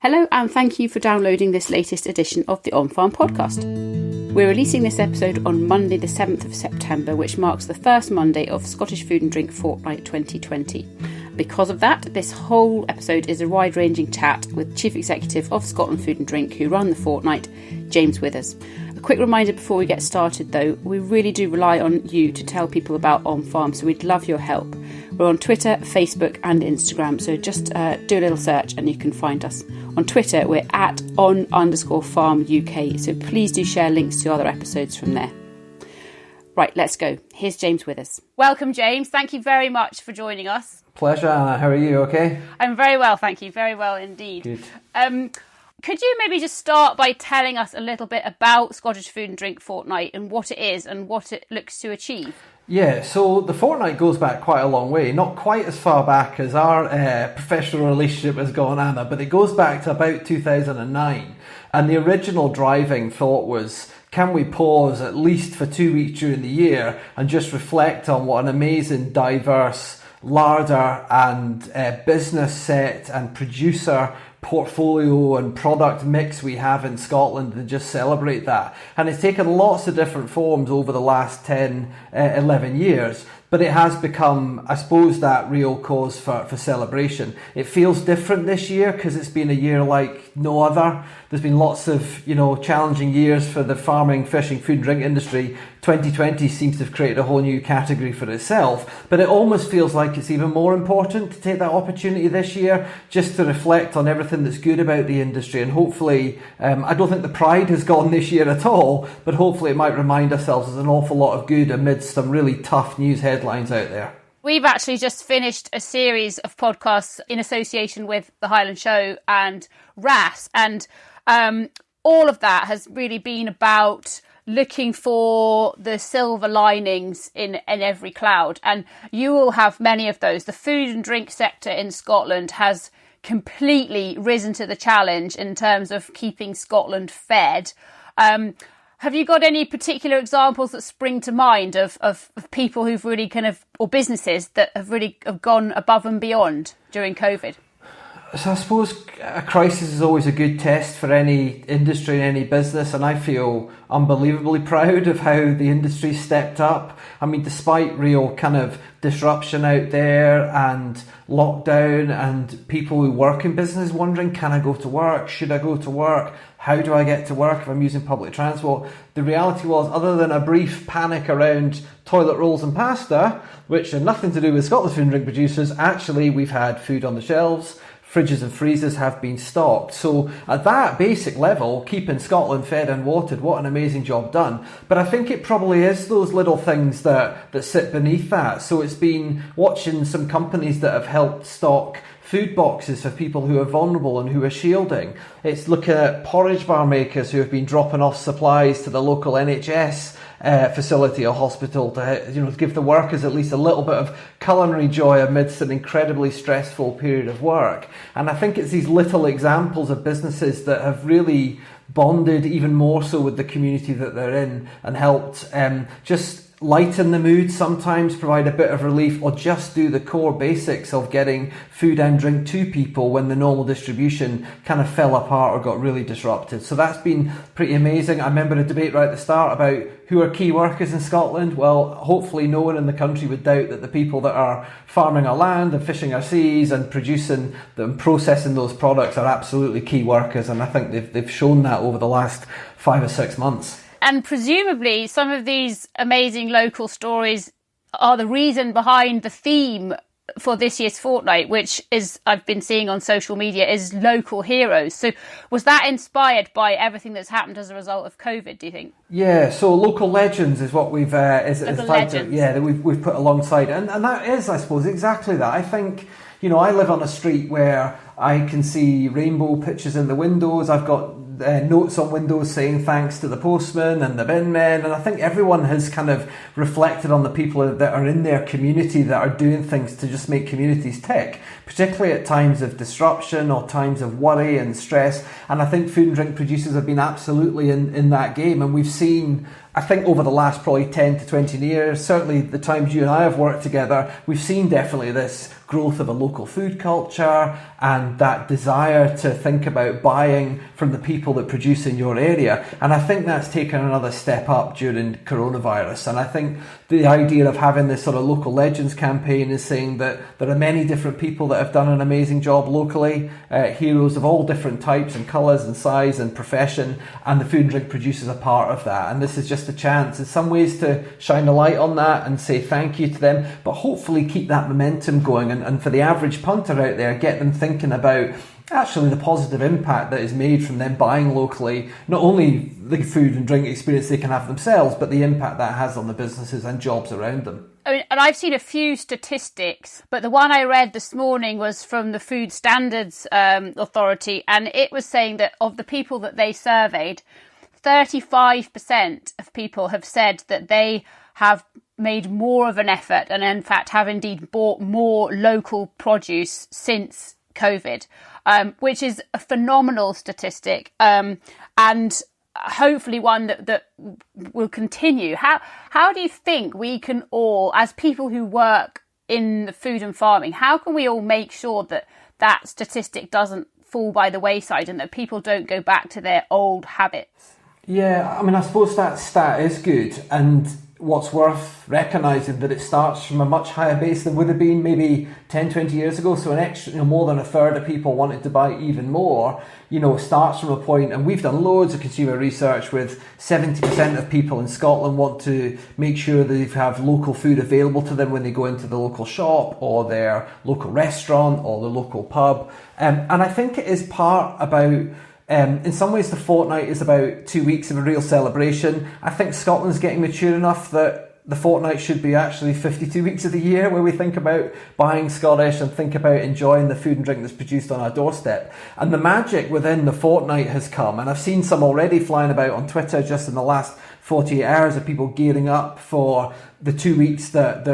Hello and thank you for downloading this latest edition of the onFARM podcast. We're releasing this episode on Monday the 7th of September, which marks the first Monday of Scottish Food and Drink Fortnight 2020. Because of that, this whole episode is a wide-ranging chat with Chief Executive of Scotland Food and Drink, who run the fortnight, James Withers. A quick reminder before we get started though, we really do rely on you to tell people about onFARM, so we'd love your help. We're on Twitter, Facebook and Instagram, so just do a little search and you can find us. On Twitter, we're at on_farm UK, so please do share links to other episodes from there. Right, let's go. Here's James Withers. Welcome, James. Thank you very much for joining us. Pleasure, Anna. How are you? Okay? I'm very well, thank you. Very well indeed. Good. Could you maybe just start by telling us a little bit about Scottish Food and Drink Fortnight and what it is and what it looks to achieve? Yeah, so the fortnight goes back quite a long way. Not quite as far back as our professional relationship has gone, Anna, but it goes back to about 2009. And the original driving thought was, can we pause at least for 2 weeks during the year and just reflect on what an amazing, diverse larder and business set and producer portfolio and product mix we have in Scotland, and just celebrate that. And it's taken lots of different forms over the last 10, 11 years, but it has become, I suppose, that real cause for celebration. It feels different this year because it's been a year like no other. There's been lots of, challenging years for the farming, fishing, food and drink industry. 2020 seems to have created a whole new category for itself, but it almost feels like it's even more important to take that opportunity this year just to reflect on everything that's good about the industry. And hopefully, I don't think the pride has gone this year at all, but hopefully it might remind ourselves there's an awful lot of good amidst some really tough news headlines out there. We've actually just finished a series of podcasts in association with the Highland Show and RAS, and all of that has really been about looking for the silver linings in every cloud, and you will have many of those. The food and drink sector in Scotland has completely risen to the challenge in terms of keeping Scotland fed. Have you got any particular examples that spring to mind of people who've really or businesses that have gone above and beyond during COVID? So I suppose a crisis is always a good test for any industry and any business, and I feel unbelievably proud of how the industry stepped up. I mean, despite real disruption out there and lockdown and people who work in business wondering, can I go to work? Should I go to work? How do I get to work if I'm using public transport? The reality was, other than a brief panic around toilet rolls and pasta, which had nothing to do with Scotland's food and drink producers, actually we've had food on the shelves. Fridges and freezers have been stocked. So at that basic level, keeping Scotland fed and watered, what an amazing job done. But I think it probably is those little things that sit beneath that. So it's been watching some companies that have helped stock food boxes for people who are vulnerable and who are shielding. It's looking at porridge bar makers who have been dropping off supplies to the local NHS facility or hospital to give the workers at least a little bit of culinary joy amidst an incredibly stressful period of work. And I think it's these little examples of businesses that have really bonded even more so with the community that they're in and helped just lighten the mood sometimes, provide a bit of relief, or just do the core basics of getting food and drink to people when the normal distribution fell apart or got really disrupted. So that's been pretty amazing. I remember a debate right at the start about who are key workers in Scotland. Well, hopefully no one in the country would doubt that the people that are farming our land and fishing our seas and producing and processing those products are absolutely key workers, and I think they've shown that over the last 5 or 6 months. And presumably some of these amazing local stories are the reason behind the theme for this year's fortnight, which is, I've been seeing on social media, is local heroes. So was that inspired by everything that's happened as a result of COVID, do you think? Yeah, so local legends is what we've we've put alongside, and that is, I suppose, exactly that. I think, I live on a street where I can see rainbow pictures in the windows. I've got notes on windows saying thanks to the postman and the bin men, and I think everyone has reflected on the people that are in their community that are doing things to just make communities tick, particularly at times of disruption or times of worry and stress. And I think food and drink producers have been absolutely in that game, and we've seen, I think, over the last probably 10 to 20 years, certainly the times you and I have worked together, we've seen definitely this growth of a local food culture and and that desire to think about buying from the people that produce in your area. And I think that's taken another step up during coronavirus. And I think the idea of having this sort of local legends campaign is saying that there are many different people that have done an amazing job locally, heroes of all different types and colours and size and profession, and the food and drink producers are part of that. And this is just a chance in some ways to shine a light on that and say thank you to them, but hopefully keep that momentum going, and for the average punter out there, get them thinking about actually the positive impact that is made from them buying locally, not only the food and drink experience they can have themselves, but the impact that has on the businesses and jobs around them. I mean, and I've seen a few statistics, but the one I read this morning was from the Food Standards Authority, and it was saying that of the people that they surveyed, 35% of people have said that they have made more of an effort and in fact have indeed bought more local produce since COVID, which is a phenomenal statistic, and hopefully one that will continue. How do you think we can all, as people who work in the food and farming, how can we all make sure that that statistic doesn't fall by the wayside and that people don't go back to their old habits? Yeah, I mean, I suppose that stat is good, and what's worth recognising that it starts from a much higher base than would have been maybe 10, 20 years ago. So an extra, more than a third of people wanted to buy even more, starts from a point, and we've done loads of consumer research with 70% of people in Scotland want to make sure that they have local food available to them when they go into the local shop or their local restaurant or the local pub. And I think it is part about, in some ways, the fortnight is about 2 weeks of a real celebration. I think Scotland's getting mature enough that the fortnight should be actually 52 weeks of the year where we think about buying Scottish and think about enjoying the food and drink that's produced on our doorstep. And the magic within the fortnight has come, and I've seen some already flying about on Twitter just in the last 48 hours of people gearing up for the 2 weeks that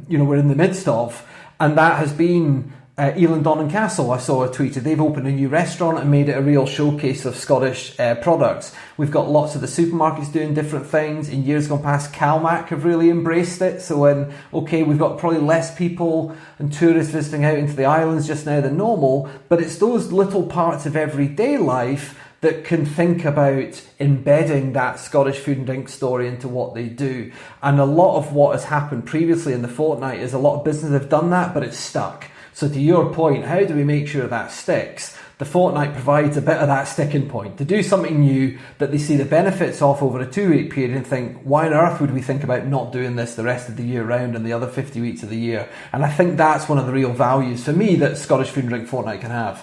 we're in the midst of, and that has been Eland Donnan Castle. I saw a tweet. They've opened a new restaurant and made it a real showcase of Scottish products. We've got lots of the supermarkets doing different things. In years gone past, CalMac have really embraced it. So we've got probably less people and tourists visiting out into the islands just now than normal, but it's those little parts of everyday life that can think about embedding that Scottish food and drink story into what they do. And a lot of what has happened previously in the fortnight is a lot of businesses have done that, but it's stuck. So to your point, how do we make sure that sticks? The fortnight provides a bit of that sticking point to do something new that they see the benefits of over a 2 week period and think, why on earth would we think about not doing this the rest of the year round and the other 50 weeks of the year? And I think that's one of the real values for me that Scottish Food and Drink Fortnight can have.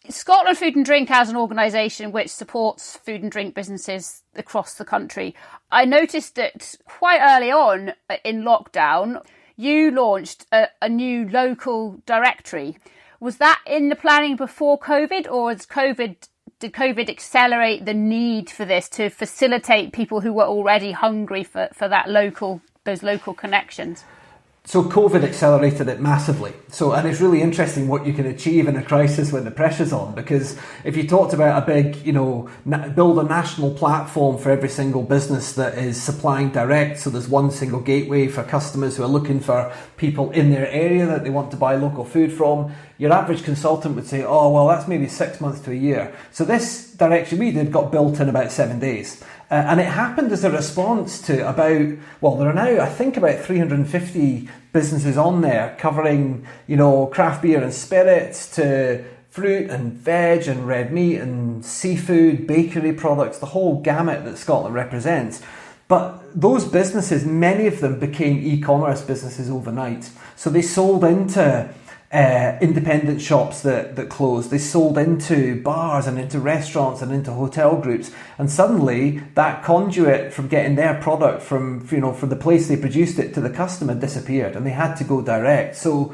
Scotland Food and Drink, as an organisation which supports food and drink businesses across the country, I noticed that quite early on in lockdown, you launched a new local directory. Was that in the planning before COVID, or did COVID accelerate the need for this to facilitate people who were already hungry for those local connections? So COVID accelerated it massively. And it's really interesting what you can achieve in a crisis when the pressure's on, because if you talked about a big, build a national platform for every single business that is supplying direct, so there's one single gateway for customers who are looking for people in their area that they want to buy local food from, your average consultant would say, oh, well, that's maybe 6 months to a year. So this direction we did got built in about 7 days. And it happened as a response to there are now, I think, about 350 businesses on there covering, craft beer and spirits to fruit and veg and red meat and seafood, bakery products, the whole gamut that Scotland represents. But those businesses, many of them became e-commerce businesses overnight. So they sold into independent shops that closed. They sold into bars and into restaurants and into hotel groups, and suddenly that conduit from getting their product from the place they produced it to the customer disappeared, and they had to go direct. So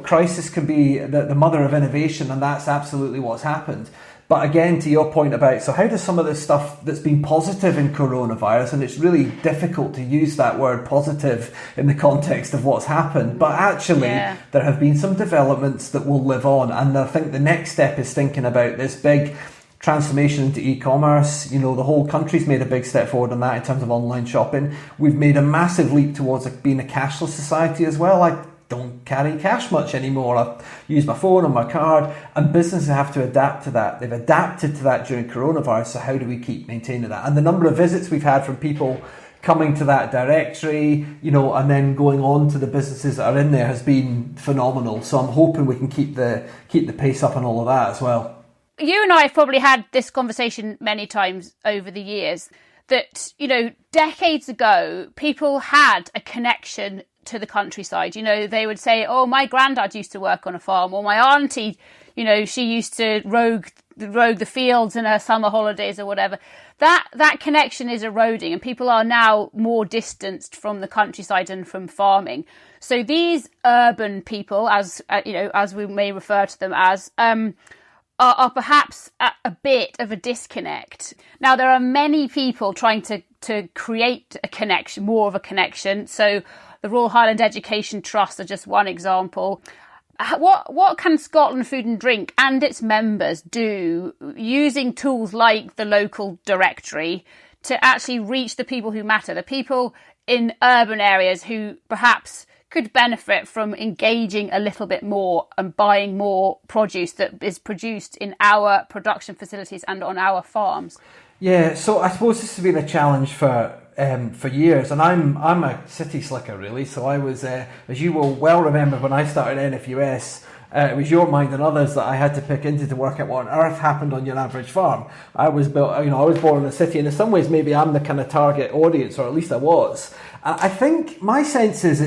crisis can be the mother of innovation, and that's absolutely what's happened. But again, to your point about, so how does some of this stuff that's been positive in coronavirus, and it's really difficult to use that word positive in the context of what's happened, but actually there have been some developments that will live on. And I think the next step is thinking about this big transformation into e-commerce. The whole country's made a big step forward on that in terms of online shopping. We've made a massive leap towards being a cashless society as well. I don't carry cash much anymore. I use my phone or my card, and businesses have to adapt to that. They've adapted to that during coronavirus, so how do we keep maintaining that? And the number of visits we've had from people coming to that directory, and then going on to the businesses that are in there has been phenomenal. So I'm hoping we can keep the pace up on all of that as well. You and I have probably had this conversation many times over the years that, decades ago, people had a connection to the countryside. They would say, oh, my granddad used to work on a farm, or my auntie, she used to rogue the fields in her summer holidays or whatever. That connection is eroding, and people are now more distanced from the countryside and from farming. So these urban people, as we may refer to them as, are perhaps at a bit of a disconnect. Now, there are many people trying to create a connection, more of a connection. So the Royal Highland Education Trust are just one example. What can Scotland Food and Drink and its members do using tools like the local directory to actually reach the people who matter, the people in urban areas who perhaps could benefit from engaging a little bit more and buying more produce that is produced in our production facilities and on our farms? Yeah, so I suppose this has been a challenge for years, and I'm a city slicker really. So I was, as you will well remember, when I started NFUS, it was your mind and others that I had to pick into to work out what on earth happened on your average farm. I was born in a city, and in some ways maybe I'm the kind of target audience, or at least I was. I think my sense is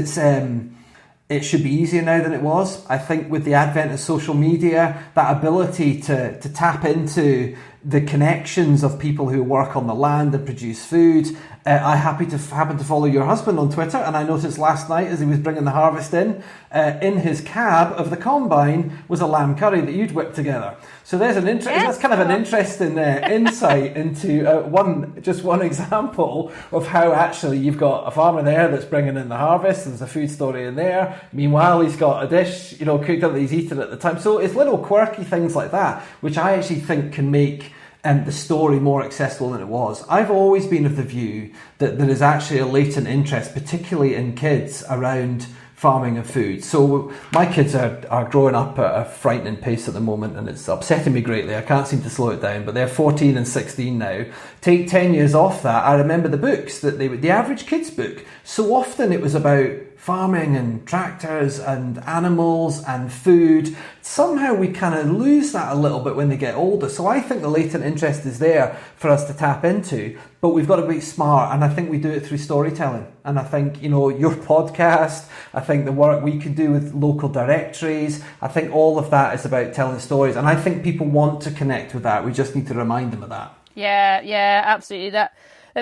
it should be easier now than it was. I think with the advent of social media, that ability to tap into the connections of people who work on the land and produce food. I happen to follow your husband on Twitter, and I noticed last night as he was bringing the harvest in his cab of the combine was a lamb curry that you'd whipped together. So there's that's kind of an interesting insight into one example of how actually you've got a farmer there that's bringing in the harvest. There's a food story in there. Meanwhile, he's got a dish, cooked up that he's eaten at the time. So it's little quirky things like that, which I actually think can make the story more accessible than it was. I've always been of the view that there is actually a latent interest, particularly in kids, around farming and food. So my kids are growing up at a frightening pace at the moment, and it's upsetting me greatly. I can't seem to slow it down, but they're 14 and 16 now. Take 10 years off that, I remember the books that the average kids book, so often it was about farming and tractors and animals and food. Somehow we kind of lose that a little bit when they get older. So I think the latent interest is there for us to tap into, but we've got to be smart, and I think we do it through storytelling. And I think, your podcast, I think the work we can do with local directories, I think all of that is about telling stories, and I think people want to connect with that. We just need to remind them of that. Yeah, absolutely. That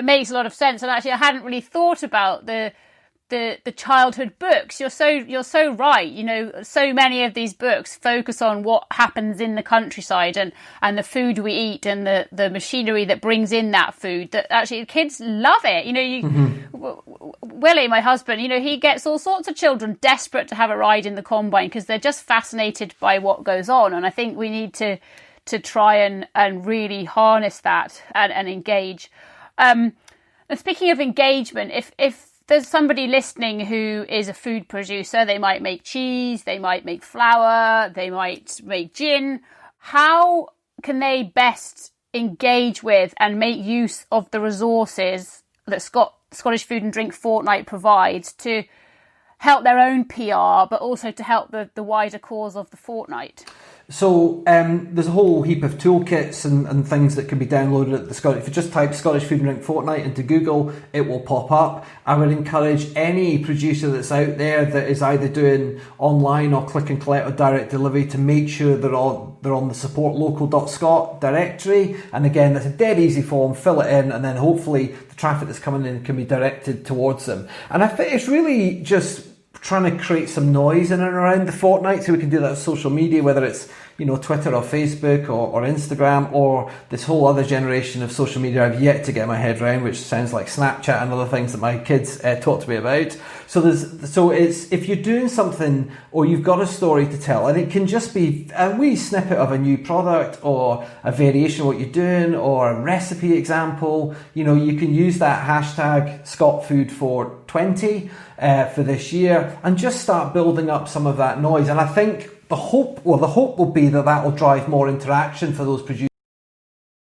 makes a lot of sense. And actually, I hadn't really thought about the childhood books. You're so right. So many of these books focus on what happens in the countryside and the food we eat and the machinery that brings in that food, that actually kids love it. Willie, my husband, he gets all sorts of children desperate to have a ride in the combine because they're just fascinated by what goes on. And I think we need to try and really harness that and engage. And speaking of engagement, if there's somebody listening who is a food producer, they might make cheese, they might make flour, they might make gin. How can they best engage with and make use of the resources that Scottish Food and Drink Fortnight provides to help their own PR, but also to help the wider cause of the fortnight? So there's a whole heap of toolkits and things that can be downloaded at the Scottish. If you just type Scottish Food and Drink Fortnight into Google, it will pop up. I would encourage any producer that's out there that is either doing online or click and collect or direct delivery to make sure they're on the supportlocal.scot directory. And again, that's a dead easy form. Fill it in, and then hopefully the traffic that's coming in can be directed towards them. And I think it's really just trying to create some noise in and around the fortnight, so we can do that on social media, whether it's Twitter or Facebook or Instagram, or this whole other generation of social media I've yet to get my head around, which sounds like Snapchat and other things that my kids talk to me about. So it's if you're doing something or you've got a story to tell, and it can just be a wee snippet of a new product or a variation of what you're doing or a recipe example, you can use that hashtag ScotFood for 20 for this year, and just start building up some of that noise. And I think the hope will be that will drive more interaction for those producers